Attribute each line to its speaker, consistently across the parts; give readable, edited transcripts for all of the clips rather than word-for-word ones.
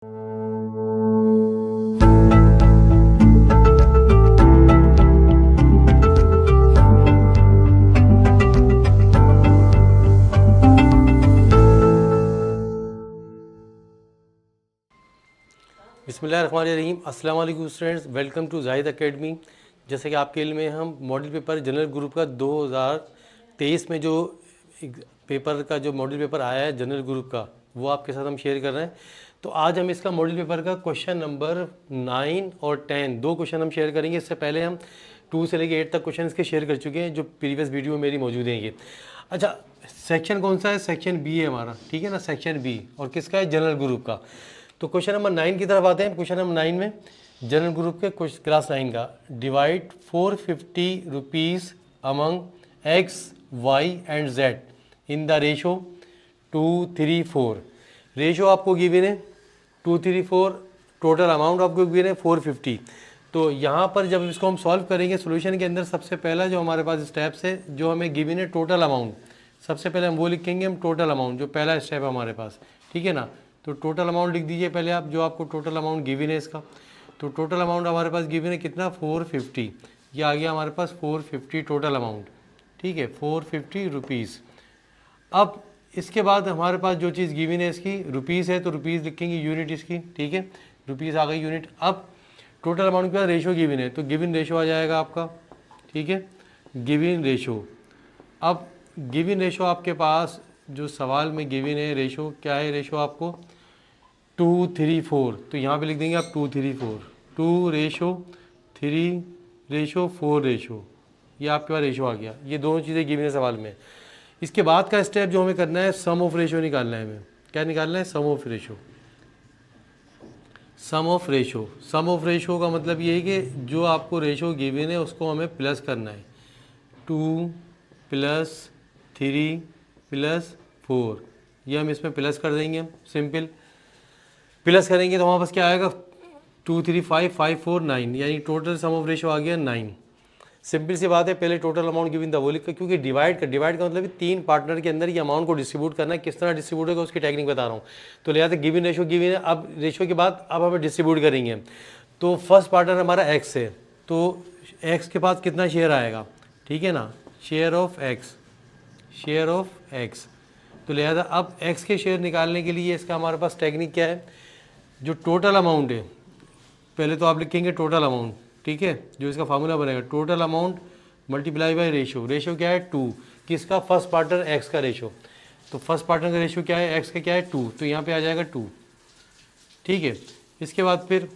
Speaker 1: बिस्मिल्लाहिर्रहमानिर्रहीम। अस्सलाम वालेकुम students, welcome to Zahid academy. जैसे कि आपके इल्म में हम मॉडल पेपर जनरल ग्रुप का 2023 में जो पेपर का जो मॉडल पेपर आया है जनरल ग्रुप का, वो आपके साथ हम शेयर कर रहे हैं। तो आज हम इसका मॉडल पेपर का क्वेश्चन नंबर 9 और 10 दो क्वेश्चन हम शेयर करेंगे। इससे पहले हम 2 से लेकर 8 तक क्वेश्चन इसके शेयर कर चुके हैं, जो प्रीवियस वीडियो में मेरी मौजूद हैं ये। अच्छा, सेक्शन कौन सा है? सेक्शन बी है हमारा, ठीक है ना, सेक्शन बी। और किसका है? जनरल ग्रुप का। तो क्वेश्चन नंबर 9 की तरफ आते हैं। क्वेश्चन नंबर 9 में जनरल ग्रुप के क्लास 9 का, divide 450 rupees among X Y and Z in the ratio 234। Ratio आपको गिवन है 234, टोटल अमाउंट आपको गिवन है 450। तो यहाँ पर जब इसको हम सॉल्व करेंगे सोल्यूशन के अंदर, सबसे पहला जो हमारे पास स्टेप्स है, जो हमें गिवन है टोटल अमाउंट, सबसे पहले हम वो लिखेंगे, हम टोटल अमाउंट, जो पहला स्टेप है हमारे पास, ठीक है ना। तो टोटल अमाउंट लिख दीजिए पहले आप, जो आपको टोटल अमाउंट गिवन है इसका। तो टोटल अमाउंट हमारे पास गिवन है कितना? 450। ये आ गया हमारे पास 450 टोटल अमाउंट, ठीक है, 450 रुपीज़। अब इसके बाद हमारे पास जो चीज़ गिवन है इसकी रुपीज़ है, तो रुपीज़ लिखेंगे यूनिट इसकी, ठीक है, रुपीज़ आ गई यूनिट। अब टोटल अमाउंट के बाद रेशो गिवन है, तो गिवन रेशो आ जाएगा आपका, ठीक है, गिवन रेशो। अब गिवन रेशो आपके पास जो सवाल में गिवन है रेशो, क्या है रेशो आपको? 234। तो यहाँ पे लिख देंगे आप 234, 2 रेशो 3 रेशो 4 रेशो, ये आपके पास रेशो आ गया। ये दोनों चीज़ें गिवन है सवाल में। इसके बाद का स्टेप जो हमें करना है, सम ऑफ रेशो निकालना है हमें। क्या निकालना है? Sum of ratio. Sum of ratio, sum of ratio का मतलब ये है कि जो आपको रेशो गिवन है उसको हमें प्लस करना है। 2 + 3 + 4, ये हम इसमें प्लस कर देंगे। हम सिंपल प्लस करेंगे तो हमारे पास क्या आएगा? 2 3 5 5 4 9, यानी टोटल सम ऑफ रेशो आ गया 9। सिंपल सी बात है, पहले टोटल अमाउंट गिवन था वो लिख कर, क्योंकि डिवाइड का मतलब 3 पार्टनर के अंदर ये अमाउंट को डिस्ट्रीब्यूट करना है। किस तरह डिस्ट्रीब्यूट होगा उसकी टेक्निक बता रहा हूँ। तो लिहाजा गिवन रेशो गिवन है, अब रेशो के बाद अब हमें डिस्ट्रीब्यूट करेंगे। तो फर्स्ट पार्टनर हमारा एक्स है, तो एक्स के पास कितना शेयर आएगा, ठीक है ना, share of x, share of x. तो लिहाजा अब एक्स के शेयर निकालने के लिए इसका हमारे पास टेक्निक क्या है? जो टोटल अमाउंट है, पहले तो आप लिखेंगे टोटल अमाउंट, ठीक है, जो इसका फार्मूला बनेगा total amount multiply by ratio. Ratio क्या है? 2, किसका? फर्स्ट पार्टनर एक्स का रेशो। तो फर्स्ट पार्टनर का रेशो क्या है? एक्स का क्या है? 2, तो यहाँ पे आ जाएगा 2, ठीक है। इसके बाद फिर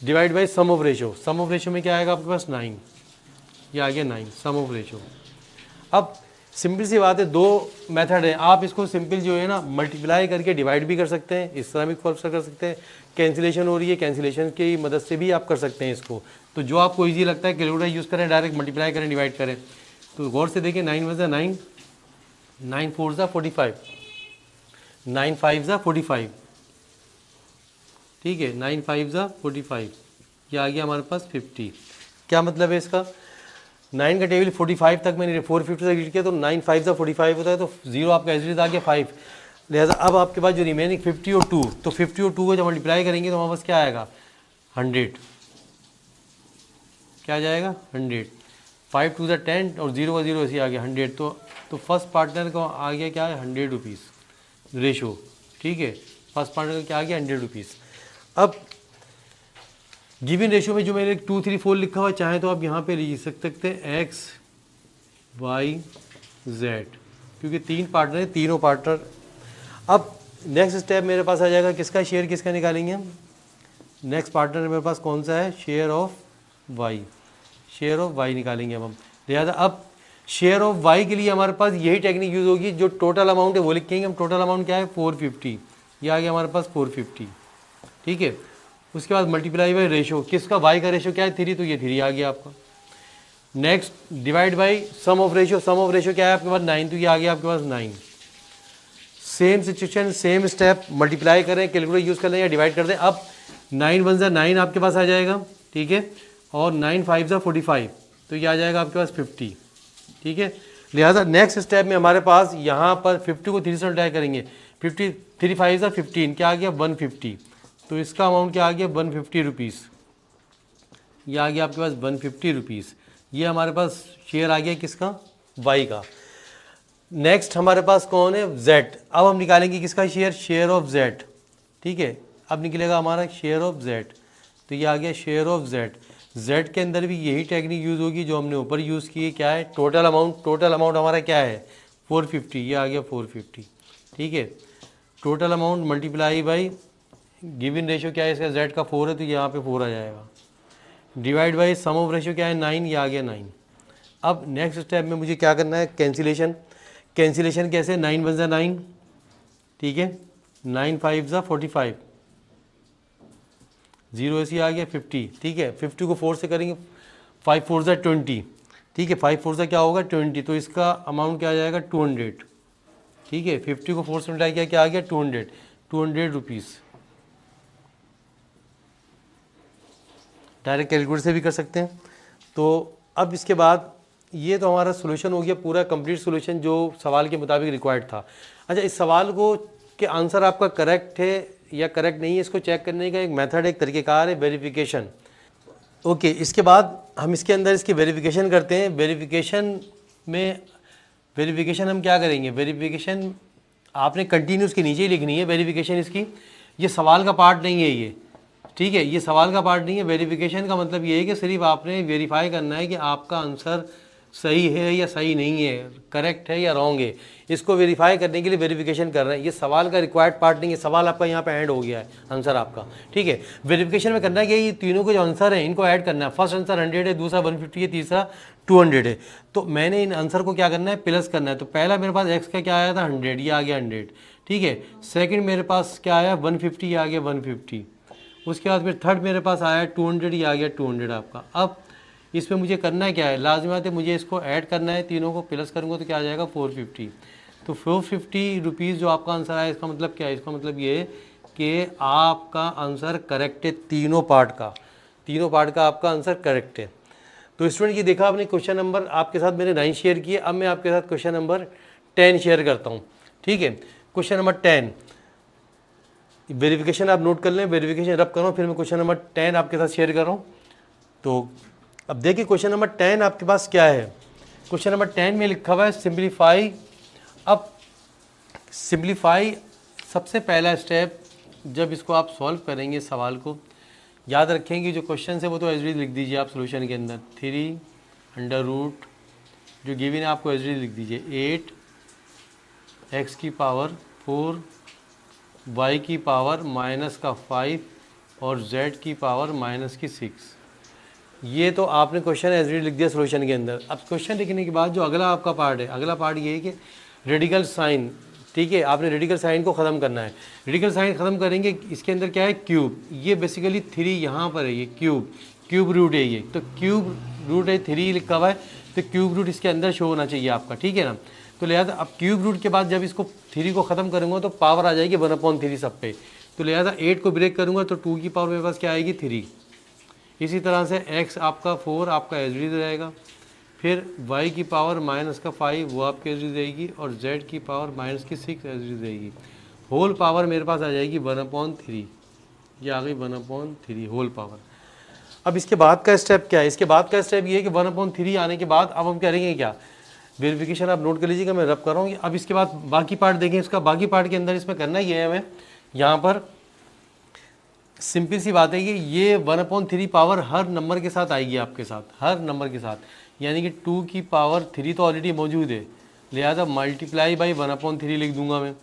Speaker 1: divide by sum of ratio. Sum of ratio में क्या आएगा आपके पास? 9, ये आ गया 9 सम ऑफ रेशो। अब सिंपल सी बात है, दो मेथड है, आप इसको सिंपल जो है ना मल्टीप्लाई करके डिवाइड भी कर सकते हैं, इस तरह भी कर सकते हैं। कैंसिलेशन हो रही है, कैंसिलेशन की मदद से भी आप कर सकते हैं इसको। तो जो आपको इजी लगता है कैलकुलेटर यूज़ करें, डायरेक्ट मल्टीप्लाई करें, डिवाइड करें। तो गौर से देखें, 9 × 9, 9 × 4 = 45, 9 × 5 = 45, ठीक है, 9 × 5 = 45, ये आ गया हमारे पास 50। क्या मतलब है इसका? 9 का टेबल 45 तक मैंने 450 तक रीड किया, तो 9 × 5 = 45 होता है, तो 0 आपका एज आ गया 5। लिहाजा अब आपके पास जो रिमेनिंग 50 और 2, तो 50 और 2 को जब मल्टीप्लाई करेंगे तो हमारे पास क्या आएगा? 100। क्या आ जाएगा? 100। 5 × 2 = 10 और 0 का 0 ऐसे आ गया 100। तो फर्स्ट पार्टनर को आ गया क्या है? 100 रुपीज़ रेशो, ठीक है, फर्स्ट पार्टनर का क्या आ गया? 100 रुपीज़। अब गिवन रेशो में जो मैंने 2 3 4 लिखा हुआ, चाहे तो आप यहाँ पे लिख सकते हैं एक्स वाई जेड, क्योंकि 3 पार्टनर है, तीनों पार्टनर। अब नेक्स्ट स्टेप मेरे पास आ जाएगा, किसका शेयर किसका निकालेंगे हम? नेक्स्ट पार्टनर मेरे पास कौन सा है? Share of Y, share of Y निकालेंगे हम। लिहाजा अब शेयर ऑफ वाई के लिए हमारे पास यही टेक्निक यूज़ होगी, जो टोटल अमाउंट है वो लिखेंगे हम। टोटल अमाउंट क्या है? 450, ये आ गया हमारे पास 450, ठीक है। उसके बाद मल्टीप्लाई बाय रेशो, किसका? वाई का रेशो क्या है? 3, तो ये 3 आ गया आपका। Next divide by sum of ratio, sum of ratio क्या है आपके पास? 9, तो ये आ गया आपके पास 9। Same situation, same step, multiply करें, कैलकुलेटर यूज़ कर लें या डिवाइड कर दें। अब 9 × 1 = 9 आपके पास आ जाएगा, ठीक है, और 9 × 5 = 45, तो ये आ जाएगा आपके पास 50, ठीक है। लिहाजा नेक्स्ट स्टेप में हमारे पास यहाँ पर 50 को 3 से मल्टीप्लाई करेंगे, 50 3 × 5 = 15, क्या आ गया? 150। तो इसका अमाउंट क्या आ गया 150 रुपीज़। ये आ गया आपके पास 150 रुपीज़। ये हमारे पास शेयर आ गया किसका, वाई का। नेक्स्ट हमारे पास कौन है, जेड। अब हम निकालेंगे किसका शेयर, शेयर ऑफ जेड। ठीक है, अब निकलेगा हमारा शेयर ऑफ जेड। तो ये आ गया शेयर ऑफ जेड। जेड के अंदर भी यही टेक्निक यूज़ होगी जो हमने ऊपर यूज़ की है। क्या है, टोटल अमाउंट हमारा क्या है 450। ये आ गया 450। ठीक है, total amount multiply by given ratio क्या है इसका, जेड का 4 है तो यहाँ पे 4 आ जाएगा, divide by sum of ratio क्या है 9, ये आ गया 9। अब नेक्स्ट स्टेप में मुझे क्या करना है, कैंसिलेशन। कैंसिलेशन कैसे, 9 वन ज़ा 9, ठीक है, 9 5 ज़ा 45, 0 ऐसी आ गया 50। ठीक है, 50 को 4 से करेंगे, 5 4 ज़ा 20। ठीक है, 5 4 ज़ा क्या होगा 20, तो इसका अमाउंट क्या आ जाएगा 200। ठीक है, 50 को 4 से मिटाया गया, क्या आ गया 200 रुपीज़। डायरेक्ट कैलकुलेटर से भी कर सकते हैं। तो अब इसके बाद ये तो हमारा सोल्यूशन हो गया, पूरा कंप्लीट सोल्यूशन जो सवाल के मुताबिक रिक्वायर्ड था। अच्छा, इस सवाल को के आंसर आपका करेक्ट है या करेक्ट नहीं है, इसको चेक करने का एक मेथड, एक तरीक़ेकार है, वेरिफिकेशन। ओके, इसके बाद हम इसके अंदर इसकी वेरिफिकेशन करते हैं। वेरिफिकेशन हम क्या करेंगे, वेरिफिकेशन आपने कंटिन्यूस के नीचे ही लिखनी है वेरिफिकेशन इसकी। ये सवाल का पार्ट नहीं है ये, ठीक है, ये सवाल का पार्ट नहीं है। वेरिफिकेशन का मतलब ये है कि सिर्फ आपने वेरीफाई करना है कि आपका आंसर सही है या सही नहीं है, करेक्ट है या रॉन्ग है। इसको वेरीफाई करने के लिए वेरिफिकेशन कर रहे हैं। ये सवाल का रिक्वायर्ड पार्ट नहीं है, सवाल आपका यहाँ पे ऐड हो गया है, आंसर आपका। ठीक है, वेरिफिकेशन में करना है कि ये तीनों के जो आंसर हैं इनको ऐड करना है। फर्स्ट आंसर 100 है, दूसरा 150 है, तीसरा 200 है। तो मैंने इन आंसर को क्या करना है, प्लस करना है। तो पहला मेरे पास एक्स का क्या आया था 100, ये आ गया 100। ठीक है, सेकेंड मेरे पास क्या आया 150, ये आ गया 150। उसके बाद फिर थर्ड मेरे पास आया 200, ये आ गया 200 आपका। अब इसमें मुझे करना है क्या है, लाजमात है मुझे इसको ऐड करना है, तीनों को प्लस करूँगा तो क्या आ जाएगा 450। तो 450 रुपीज़ जो आपका आंसर आया, इसका मतलब क्या है, इसका मतलब ये कि आपका आंसर करेक्ट है, तीनों पार्ट का आपका आंसर करेक्ट है। तो स्टूडेंट ये देखा आपने, क्वेश्चन नंबर आपके साथ मैंने 9 शेयर किए। अब मैं आपके साथ क्वेश्चन नंबर 10 शेयर करता हूँ। ठीक है, क्वेश्चन नंबर 10 वेरिफिकेशन आप नोट कर लें, वेरिफिकेशन रब करो, फिर मैं क्वेश्चन नंबर 10 आपके साथ शेयर कर रहा हूँ। तो अब देखिए क्वेश्चन नंबर 10 आपके पास क्या है। क्वेश्चन नंबर 10 में लिखा हुआ है सिंप्लीफाई। अब सिंप्लीफाई सबसे पहला स्टेप, जब इसको आप सॉल्व करेंगे सवाल को, याद रखेंगे जो क्वेश्चन है वो तो एज लिख दीजिए आप सोल्यूशन के अंदर। 3 अंडर रूट जो गिवन है आपको एज लिख दीजिए 8 x की पावर 4 y की पावर माइनस का 5 और z की पावर माइनस की 6। ये तो आपने क्वेश्चन एज लिख दिया सोल्यूशन के अंदर। अब क्वेश्चन लिखने के बाद जो अगला आपका पार्ट है, अगला पार्ट ये है कि रेडिकल साइन। ठीक है, आपने रेडिकल साइन को ख़त्म करना है। रेडिकल साइन ख़त्म करेंगे, इसके अंदर क्या है क्यूब, ये बेसिकली 3 यहाँ पर है, ये क्यूब रूट है ये, तो क्यूब रूट है 3 लिखा हुआ है, तो क्यूब रूट इसके अंदर शो होना चाहिए आपका। ठीक है ना, तो लिहाजा अब क्यूब रूट के बाद जब इसको 3 को ख़त्म करूँगा तो पावर आ जाएगी 1/3 सब पे। तो लिहाजा 8 को ब्रेक करूँगा तो 2 की पावर मेरे पास क्या आएगी 3। इसी तरह से x आपका 4 आपका एज रहेगा, फिर y की पावर माइनस का 5 वो आपकी एज रहेगी, और z की पावर माइनस की 6 एज रहेगी। होल पावर मेरे पास आ जाएगी 1/3, ये आ गई 1/3 होल पावर। अब इसके बाद का स्टेप क्या है, इसके बाद का स्टेप ये है कि 1/3 आने के बाद अब हम करेंगे क्या, वेरिफिकेशन आप नोट कर लीजिएगा, मैं रब कर रहा हूँ। अब इसके बाद बाकी पार्ट देखें, इसका बाकी पार्ट के अंदर इसमें करना ये है हमें, यहाँ पर सिंपल सी बात है कि ये 1/3 पावर हर नंबर के साथ आएगी आपके साथ, हर नंबर के साथ, यानी कि 2 की पावर 3 तो ऑलरेडी मौजूद है, लिहाजा मल्टीप्लाई बाई 1/3 लिख दूंगा मैं।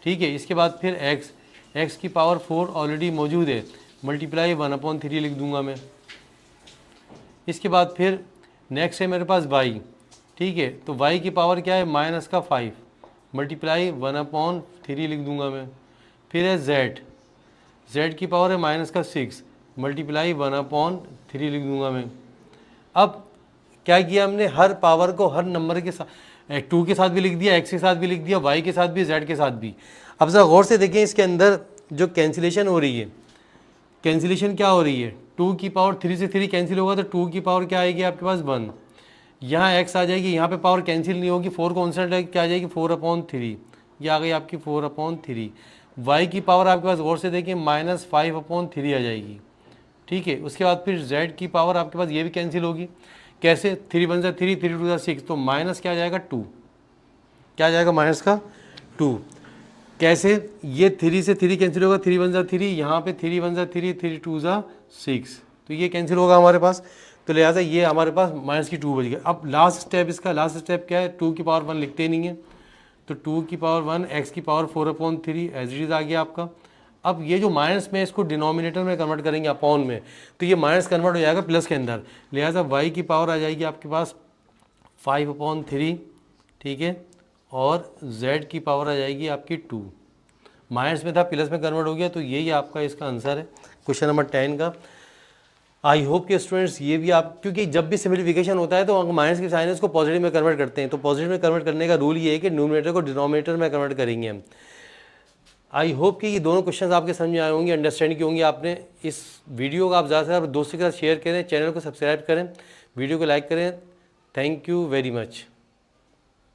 Speaker 1: ठीक है, इसके बाद फिर x की पावर 4 ऑलरेडी मौजूद है, मल्टीप्लाई 1/3 लिख दूंगा मैं। इसके बाद फिर नेक्स्ट है मेरे पास y। ठीक है, तो y की पावर क्या है माइनस का 5, मल्टीप्लाई 1/3 लिख दूंगा मैं। फिर है z की पावर है माइनस का 6, मल्टीप्लाई 1/3 लिख दूंगा मैं। अब क्या किया हमने, हर पावर को हर नंबर के साथ 2 के साथ भी लिख दिया, x के साथ भी लिख दिया, y के साथ भी, z के साथ भी। अब ज़रा गौर से देखें, इसके अंदर जो कैंसिलेशन हो रही है, कैंसिलेशन क्या हो रही है, 2 की पावर 3 से 3 कैंसिल होगा तो 2 की पावर क्या आएगी आपके पास 1, यहाँ x आ जाएगी, यहाँ पे पावर कैंसिल नहीं होगी, 4 कॉन्स्टेंट है, क्या आ जाएगी 4/3, ये आ गई आपकी 4/3। y की पावर आपके पास गौर से देखिए -5/3 आ जाएगी, ठीक है। उसके बाद फिर z की पावर आपके पास ये भी कैंसिल होगी, कैसे, 3 × 1 = 3, 3 × 2 = 6, तो माइनस क्या आ जाएगा 2, क्या आ जाएगा माइनस का 2, कैसे, ये 3 से 3 कैंसिल होगा, 3 × 1 = 3, यहाँ पे 3 × 1 = 3, 3 × 2 = 6, तो ये कैंसिल होगा हमारे पास, तो लिहाजा ये हमारे पास -2 बच गया। अब लास्ट स्टेप, इसका लास्ट स्टेप क्या है, 2 की पावर 1 लिखते ही नहीं है, तो 2 की पावर 1 x की पावर 4/3 एज इट इज़ आ गया आपका। अब ये जो माइनस में इसको डिनोमिनेटर में कन्वर्ट करेंगे अपॉन में, तो ये माइनस कन्वर्ट हो जाएगा प्लस के अंदर, लिहाजा y की पावर आ जाएगी आपके पास 5/3, ठीक है, और z की पावर आ जाएगी आपकी 2, माइनस में था प्लस में कन्वर्ट हो गया, तो यही आपका इसका आंसर है क्वेश्चन नंबर 10 का। आई होप के स्टूडेंट्स ये भी आप, क्योंकि जब भी सिम्प्लीफिकेशन होता है तो माइनस के साइन को पॉजिटिव में कन्वर्ट करते हैं, तो पॉजिटिव में कन्वर्ट करने का रूल ये है कि न्यूमरेटर को डिनोमिनेटर में कन्वर्ट करेंगे हम। आई होप कि ये दोनों क्वेश्चंस आपके समझ में आए होंगे, अंडरस्टैंड किए होंगे आपने। इस वीडियो को आप ज़्यादा से ज़्यादा दोस्तों के साथ शेयर करें, चैनल को सब्सक्राइब करें, वीडियो को लाइक करें। Thank you very much.